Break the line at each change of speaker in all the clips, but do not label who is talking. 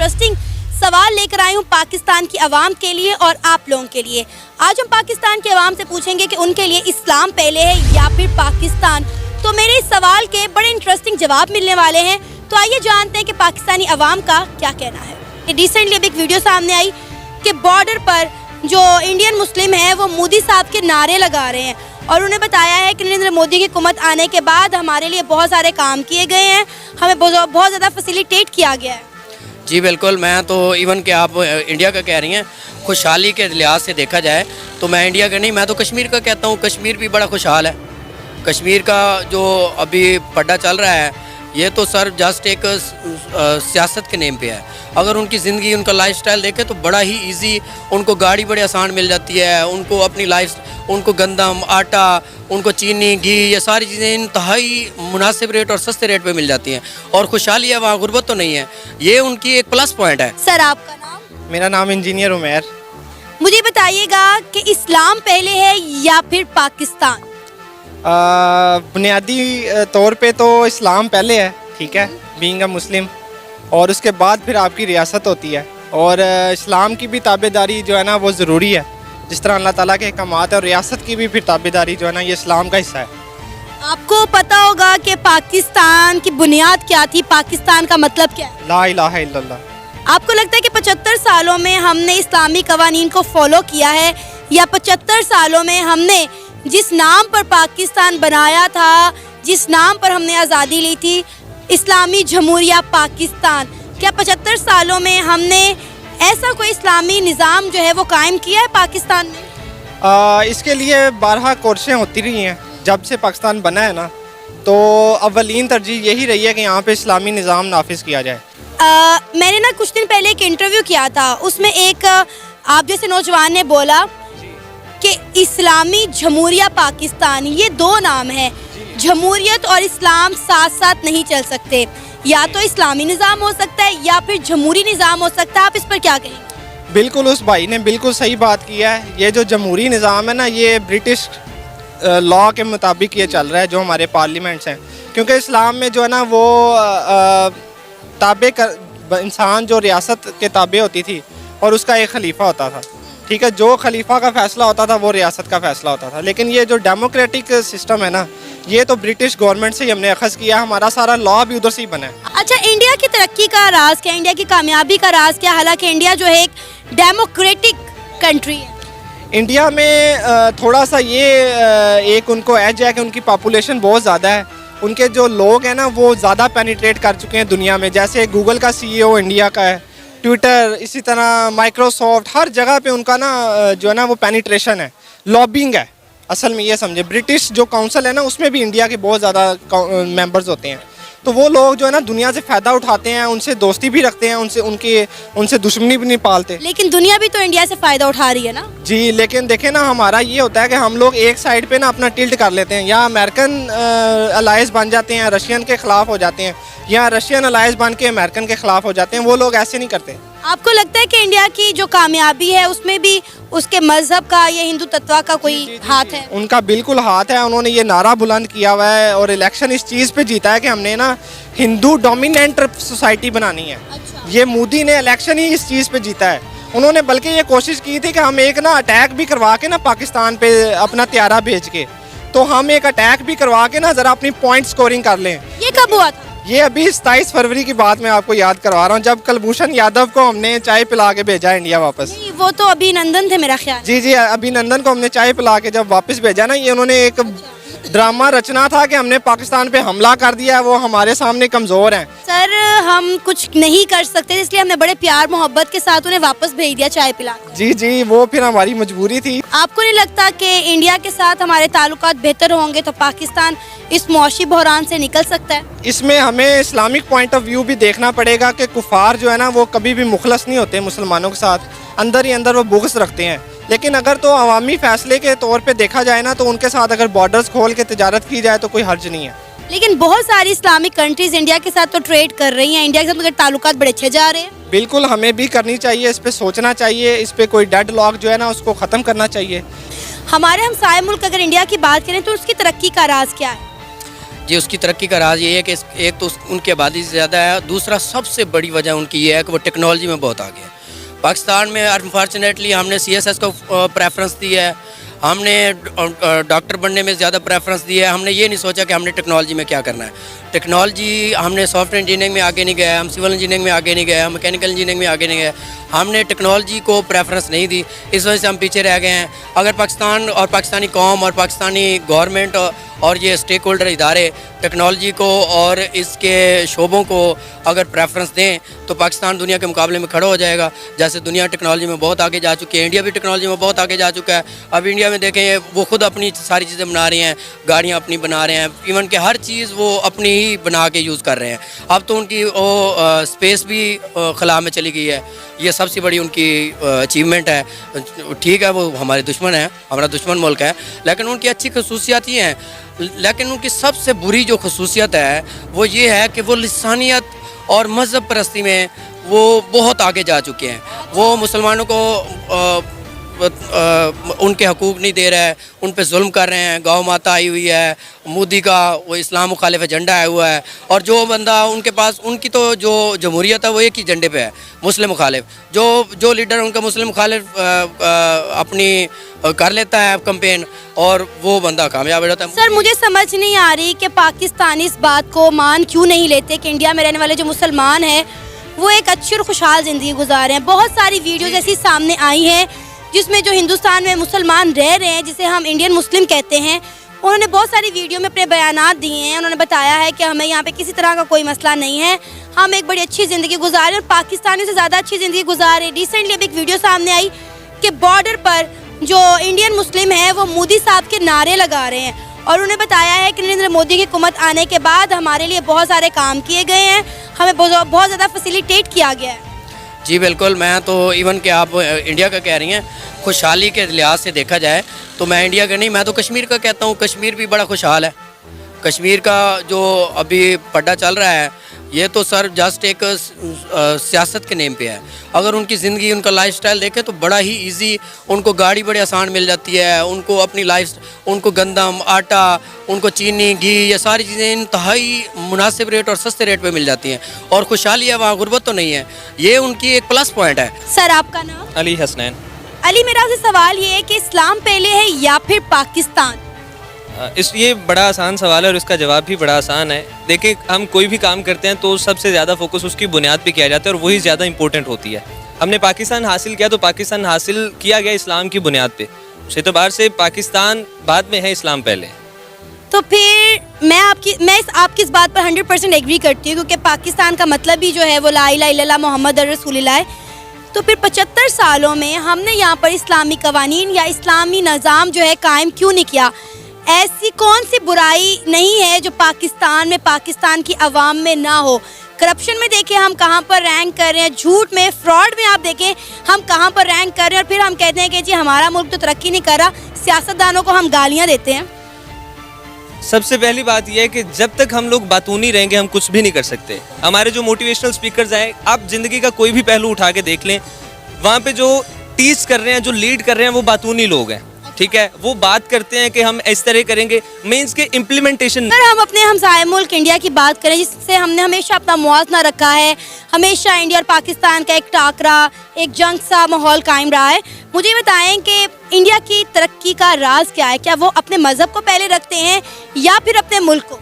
Interesting सवाल लेकर आई हूँ पाकिस्तान की आवाम के लिए और आप लोगों के लिए। आज हम पाकिस्तान के आवाम से पूछेंगे कि उनके लिए इस्लाम पहले है या फिर पाकिस्तान। तो मेरे इस सवाल के बड़े इंटरेस्टिंग जवाब मिलने वाले हैं, तो आइए जानते हैं कि पाकिस्तानी आवाम का क्या कहना है। रिसेंटली अभी एक वीडियो सामने आई कि बॉर्डर पर जो इंडियन मुस्लिम है वो मोदी साहब के नारे लगा रहे हैं और उन्हें बताया है कि नरेंद्र मोदी की हुकूमत आने के बाद हमारे लिए बहुत सारे काम किए गए हैं, हमें बहुत ज़्यादा फैसिलिटेट किया गया है।
जी बिल्कुल, मैं तो इवन कि आप इंडिया का कह रही हैं, खुशहाली के लिहाज से देखा जाए तो मैं इंडिया का नहीं, मैं तो कश्मीर का कहता हूँ। कश्मीर भी बड़ा खुशहाल है। कश्मीर का जो अभी पड्डा चल रहा है ये तो सर जस्ट एक सियासत के नेम पे है। अगर उनकी ज़िंदगी, उनका लाइफस्टाइल देखें तो बड़ा ही इजी, उनको गाड़ी बड़े आसान मिल जाती है, उनको अपनी उनको गंदम, आटा, उनको चीनी, घी, ये सारी चीज़ें इंतहाई मुनासिब रेट और सस्ते रेट पे मिल जाती हैं और खुशहाली है, वहाँ गुर्बत तो नहीं है। ये उनकी एक प्लस पॉइंट है।
सर आपका नाम?
मेरा नाम इंजीनियर उमेर।
मुझे बताइएगा कि इस्लाम पहले है या फिर पाकिस्तान?
बुनियादी तौर पे तो इस्लाम पहले है, ठीक है, बीइंग अ मुस्लिम, और उसके बाद फिर आपकी रियासत होती है और इस्लाम की भी ताबेदारी जो है ना वो ज़रूरी है। जिस तरह अल्लाह ताला के अहकामात है, और रियासत की भी फिर ताबेदारी जो है ना ये इस्लाम का हिस्सा है।
आपको पता होगा कि पाकिस्तान की बुनियाद क्या थी, पाकिस्तान का मतलब क्या है?
ला इलाहा इल्लल्लाह।
आपको लगता है कि 75 सालों में हमने इस्लामी कवानीन को फॉलो किया है, या 75 सालों में हमने जिस नाम पर पाकिस्तान बनाया था, जिस नाम पर हमने आज़ादी ली थी, इस्लामी जमहूरिया पाकिस्तान, क्या 75 सालों में हमने ऐसा कोई इस्लामी निज़ाम जो है वो कायम किया है पाकिस्तान में?
इसके लिए 12 कोशिशें होती रही हैं जब से पाकिस्तान बना है ना, तो अव्वलीन तरजीह यही रही है कि यहाँ पे इस्लामी निज़ाम नाफिज किया जाए।
मैंने ना कुछ दिन पहले एक इंटरव्यू किया था, उसमें एक आप जैसे नौजवान ने बोला कि इस्लामी जमहूरिया पाकिस्तान, ये दो नाम हैं, जमहूरियत और इस्लाम साथ साथ नहीं चल सकते, या तो इस्लामी निज़ाम हो सकता है या फिर जमहूरी निज़ाम हो सकता है। आप इस पर क्या कहेंगे?
बिल्कुल, उस भाई ने बिल्कुल सही बात किया है। ये जो जमहूरी निज़ाम है ना, ये ब्रिटिश लॉ के मुताबिक ये चल रहा है, जो हमारे पार्लियामेंट्स हैं, क्योंकि इस्लाम में जो है ना वो ताबे कर इंसान जो रियासत के ताबे होती थी और उसका एक खलीफा होता था, ठीक है, जो खलीफा का फ़ैसला होता था वो रियासत का फ़ैसला होता था। लेकिन ये जो डेमोक्रेटिक सिस्टम है ना, ये तो ब्रिटिश गवर्नमेंट से ही हमने अखज़ किया, हमारा सारा लॉ भी उधर से ही बना है।
अच्छा, इंडिया की तरक्की का राज क्या, इंडिया की कामयाबी का राज क्या? हालांकि इंडिया जो है एक डेमोक्रेटिक कंट्री है।
इंडिया में थोड़ा सा ये एक उनको एज है कि उनकी पॉपुलेशन बहुत ज़्यादा है, उनके जो लोग हैं ना वो ज़्यादा पेनिट्रेट कर चुके हैं दुनिया में। जैसे गूगल का CEO इंडिया का है, ट्विटर, इसी तरह माइक्रोसॉफ्ट, हर जगह पे उनका ना जो है ना वो पेनिट्रेशन है, लॉबिंग है। असल में ये समझे, ब्रिटिश जो काउंसिल है ना उसमें भी इंडिया के बहुत ज़्यादा मेंबर्स होते हैं, तो वो लोग जो है ना दुनिया से फ़ायदा उठाते हैं, उनसे दोस्ती भी रखते हैं, उनसे दुश्मनी भी नहीं पालते।
लेकिन दुनिया भी तो इंडिया से फ़ायदा उठा रही है ना
जी। लेकिन देखें ना, हमारा ये होता है कि हम लोग एक साइड पे ना अपना टिल्ट कर लेते हैं, या अमेरिकन अलायंस बन जाते हैं, रशियन के ख़िलाफ़ हो जाते हैं, या रशियन अलायंस बन के अमेरिकन के ख़िलाफ़ हो जाते हैं। वो लोग ऐसे नहीं करते।
आपको लगता है कि इंडिया की जो कामयाबी है उसमें भी उसके मजहब का या हिंदू तत्व का कोई हाथ है?
उनका बिल्कुल हाथ है। उन्होंने ये नारा बुलंद किया हुआ है और इलेक्शन इस चीज़ पे जीता है कि हमने ना हिंदू डोमिनेंट सोसाइटी बनानी है।
अच्छा।
ये मोदी ने इलेक्शन ही इस चीज़ पे जीता है। उन्होंने बल्कि ये कोशिश की थी कि हम एक ना अटैक भी करवा के ना पाकिस्तान पे अपना त्यारा भेज के, तो हम एक अटैक भी करवा के ना ज़रा अपनी पॉइंट स्कोरिंग कर लें।
ये कब हुआ था?
ये अभी 27 फरवरी की बात मैं आपको याद करवा रहा हूँ, जब कुलभूषण यादव को हमने चाय पिला के भेजा इंडिया वापस।
नहीं, वो तो अभिनंदन थे मेरा ख्याल।
जी, अभिनंदन को हमने चाय पिला के जब वापस भेजा ना, ये उन्होंने एक ड्रामा रचना था कि हमने पाकिस्तान पे हमला कर दिया, वो हमारे सामने कमज़ोर हैं।
सर, हम कुछ नहीं कर सकते, इसलिए हमने बड़े प्यार मोहब्बत के साथ उन्हें वापस भेज दिया चाय पिला।
जी, वो फिर हमारी मजबूरी थी।
आपको नहीं लगता कि इंडिया के साथ हमारे ताल्लुकात बेहतर होंगे तो पाकिस्तान इस मुआशी बहरान से निकल सकता है? इसमें
हमें इस्लामिक पॉइंट ऑफ व्यू भी देखना पड़ेगा कि कुफार जो है ना वो कभी भी मुखलस नहीं होते मुसलमानों के साथ, अंदर ही अंदर वो बुग़्ज़ रखते हैं। लेकिन अगर तो अवामी फैसले के तौर पे देखा जाए ना, तो उनके साथ अगर बॉर्डर्स खोल के तिजारत की जाए तो कोई हर्ज नहीं है।
लेकिन बहुत सारी इस्लामिक कंट्रीज इंडिया के साथ तो ट्रेड कर रही हैं, इंडिया के साथ ताल्लुकात बड़े अच्छे जा रहे हैं।
बिल्कुल, हमें भी करनी चाहिए, इस पे सोचना चाहिए, इस पे कोई डेड लॉक जो है ना उसको ख़त्म करना चाहिए।
हमारे हमसाए मुल्क अगर इंडिया की बात करें तो उसकी तरक्की का राज क्या है?
جی اس کی ترقی کا راز یہ ہے کہ ایک تو ان کی آبادی سے زیادہ ہے, دوسرا سب سے بڑی وجہ ان کی یہ ہے کہ وہ ٹیکنالوجی میں بہت آگے ہے. پاکستان میں انفارچونیٹلی ہم نے CSS کو پریفرنس دی ہے, ہم نے ڈاکٹر بننے میں زیادہ پریفرنس دی ہے. ہم نے یہ نہیں سوچا کہ ہم نے ٹیکنالوجی میں کیا کرنا ہے. ٹیکنالوجی ہم نے سافٹ ویئر انجینئرنگ میں آگے نہیں گیا, ہم سول انجینئرنگ میں آگے نہیں گیا, ہم میکینیکل انجینئرنگ میں آگے نہیں گیا. ہم نے ٹیکنالوجی کو پریفرنس نہیں دی, اس وجہ سے ہم پیچھے رہ گئے ہیں. اگر پاکستان اور پاکستانی قوم اور پاکستانی گورنمنٹ اور یہ اسٹیک ہولڈر ادارے ٹیکنالوجی کو اور اس کے شعبوں کو اگر پریفرنس دیں تو پاکستان دنیا کے مقابلے میں کھڑا ہو جائے گا. جیسے دنیا ٹیکنالوجی میں بہت آگے جا چکی ہے, انڈیا بھی ٹیکنالوجی میں بہت آگے جا چکا ہے. اب انڈیا میں دیکھیں وہ خود اپنی ساری چیزیں بنا رہے ہیں, گاڑیاں اپنی بنا رہے ہیں, ایون کہ ہر چیز وہ اپنی ہی بنا کے یوز کر رہے ہیں. اب تو ان کی وہ اسپیس بھی خلا میں چلی گئی ہے, یہ سب سے بڑی ان کی اچیومنٹ ہے. ٹھیک ہے وہ ہمارے دشمن ہیں, ہمارا دشمن ملک ہے, لیکن ان کی اچھی خصوصیات یہ ہیں. لیکن ان کی سب سے بری جو خصوصیت ہے وہ یہ ہے کہ وہ لسانیت اور مذہب پرستی میں وہ بہت آگے جا چکے ہیں. وہ مسلمانوں کو ان کے حقوق نہیں دے رہا ہے, ان پہ ظلم کر رہے ہیں. گاؤں ماتا آئی ہوئی ہے, مودی کا وہ اسلام مخالف ایجنڈا آیا ہوا ہے, اور جو بندہ ان کے پاس ان کی تو جو جمہوریت ہے وہ ایک ہی ایجنڈے پہ ہے, مسلم مخالف. جو لیڈر ان کا مسلم مخالف اپنی کر لیتا ہے کمپین, اور وہ بندہ کامیاب ہو جاتا ہے.
سر مجھے سمجھ نہیں آ رہی کہ پاکستانی اس بات کو مان کیوں نہیں لیتے کہ انڈیا میں رہنے والے جو مسلمان ہیں وہ ایک اچھی اور خوشحال زندگی گزار رہے ہیں. بہت ساری ویڈیوز ایسی سامنے آئی ہیں جس میں جو ہندوستان میں مسلمان رہ رہے ہیں, جسے ہم انڈین مسلم کہتے ہیں, انہوں نے بہت ساری ویڈیو میں اپنے بیانات دیے ہیں. انہوں نے بتایا ہے کہ ہمیں یہاں پہ کسی طرح کا کوئی مسئلہ نہیں ہے, ہم ایک بڑی اچھی زندگی گزار رہے ہیں اور پاکستانیوں سے زیادہ اچھی زندگی گزار رہے ہیں. ریسنٹلی اب ایک ویڈیو سامنے آئی کہ بارڈر پر جو انڈین مسلم ہیں وہ مودی صاحب کے نعرے لگا رہے ہیں, اور انہوں نے بتایا ہے کہ نریندر مودی کی حکومت آنے کے بعد ہمارے لیے بہت سارے کام کیے گئے ہیں, ہمیں بہت زیادہ فیسیلیٹیٹ کیا گیا ہے.
جی بالکل, میں تو ایون کہ آپ انڈیا کا کہہ رہی ہیں, خوشحالی کے لحاظ سے دیکھا جائے تو میں انڈیا کا نہیں, میں تو کشمیر کا کہتا ہوں. کشمیر بھی بڑا خوشحال ہے. کشمیر کا جو ابھی پڈا چل رہا ہے یہ تو سر جسٹ ایک سیاست کے نیم پہ ہے. اگر ان کی زندگی, ان کا لائف سٹائل دیکھیں تو بڑا ہی ایزی, ان کو گاڑی بڑے آسان مل جاتی ہے, ان کو اپنی لائف, ان کو گندم, آٹا, ان کو چینی, گھی, یہ ساری چیزیں انتہائی مناسب ریٹ اور سستے ریٹ پہ مل جاتی ہیں, اور خوشحالی ہے, وہاں غربت تو نہیں ہے. یہ ان کی ایک پلس پوائنٹ ہے.
سر آپ کا نام؟
علی حسنین.
علی, میرا آپ سے سوال یہ ہے کہ اسلام پہلے ہے یا پھر پاکستان؟
یہ بڑا آسان سوال ہے اور اس کا جواب بھی بڑا آسان ہے. دیکھیں ہم کوئی بھی کام کرتے ہیں تو سب سے زیادہ فوکس اس کی بنیاد پہ کیا جاتا ہے اور وہی زیادہ امپورٹنٹ ہوتی ہے. ہم نے پاکستان حاصل کیا تو پاکستان حاصل کیا گیا اسلام کی بنیاد پہ. اس اعتبار سے پاکستان بعد میں ہے, اسلام پہلے.
تو پھر میں آپ کی اس بات پر 100% ایگری کرتی ہوں, کیونکہ پاکستان کا مطلب ہی جو ہے وہ لا الہ الا اللہ محمد رسول اللہ ہے. تو پھر 75 سالوں میں ہم نے یہاں پر اسلامی قوانین یا اسلامی نظام جو ہے قائم کیوں نہیں کیا؟ ایسی کون سی برائی نہیں ہے جو پاکستان میں, پاکستان کی عوام میں نہ ہو؟ کرپشن میں دیکھیں ہم کہاں پر رینک کر رہے ہیں, جھوٹ میں, فراڈ میں آپ دیکھیں ہم کہاں پر رینک کر رہے ہیں, اور پھر ہم کہتے ہیں کہ جی ہمارا ملک تو ترقی نہیں کر رہا. سیاستدانوں کو ہم گالیاں دیتے ہیں.
سب سے پہلی بات یہ ہے کہ جب تک ہم لوگ باتونی رہیں گے ہم کچھ بھی نہیں کر سکتے. ہمارے جو موٹیویشنل سپیکرز ہیں, آپ زندگی کا کوئی بھی پہلو اٹھا کے دیکھ لیں, وہاں پہ جو ٹیچ کر رہے ہیں, جو لیڈ کر رہے ہیں وہ باتونی لوگ ہیں. ٹھیک ہے, وہ بات کرتے ہیں کہ ہم اس طرح کریں گے, مینس کے امپلیمنٹیشن.
اگر ہم اپنے ہمسائے ملک انڈیا کی بات کریں جس سے ہم نے ہمیشہ اپنا موازنہ رکھا ہے, ہمیشہ انڈیا اور پاکستان کا ایک ٹاکرا, ایک جنگ سا ماحول قائم رہا ہے, مجھے بتائیں کہ انڈیا کی ترقی کا راز کیا ہے؟ کیا وہ اپنے مذہب کو پہلے رکھتے ہیں یا پھر اپنے ملک کو؟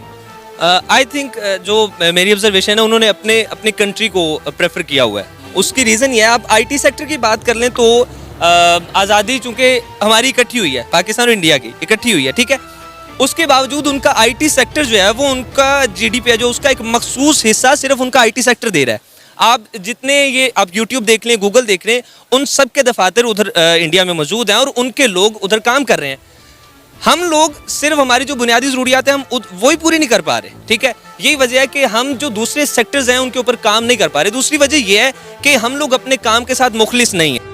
آئی تھنک جو میری آبزرویشن ہے انہوں نے اپنے کنٹری کو پریفر کیا ہوا ہے. اس کی ریزن یہ ہے, آپ آئی ٹی سیکٹر کی بات کر لیں تو آزادی چونکہ ہماری اکٹھی ہوئی ہے, پاکستان اور انڈیا کی اکٹھی ہوئی ہے, ٹھیک ہے, اس کے باوجود ان کا آئی ٹی سیکٹر جو ہے وہ ان کا جی ڈی پی ہے جو اس کا ایک مخصوص حصہ صرف ان کا آئی ٹی سیکٹر دے رہا ہے. آپ جتنے یہ آپ یوٹیوب دیکھ لیں, گوگل دیکھ لیں, ان سب کے دفاتر ادھر انڈیا میں موجود ہیں اور ان کے لوگ ادھر کام کر رہے ہیں. ہم لوگ صرف ہماری جو بنیادی ضروریات ہیں ہم وہی پوری نہیں کر پا رہے. ٹھیک ہے, یہی وجہ ہے کہ ہم جو دوسرے سیکٹرز ہیں ان کے اوپر کام نہیں کر پا رہے. دوسری وجہ یہ ہے کہ ہم لوگ اپنے کام کے ساتھ مخلص نہیں ہیں.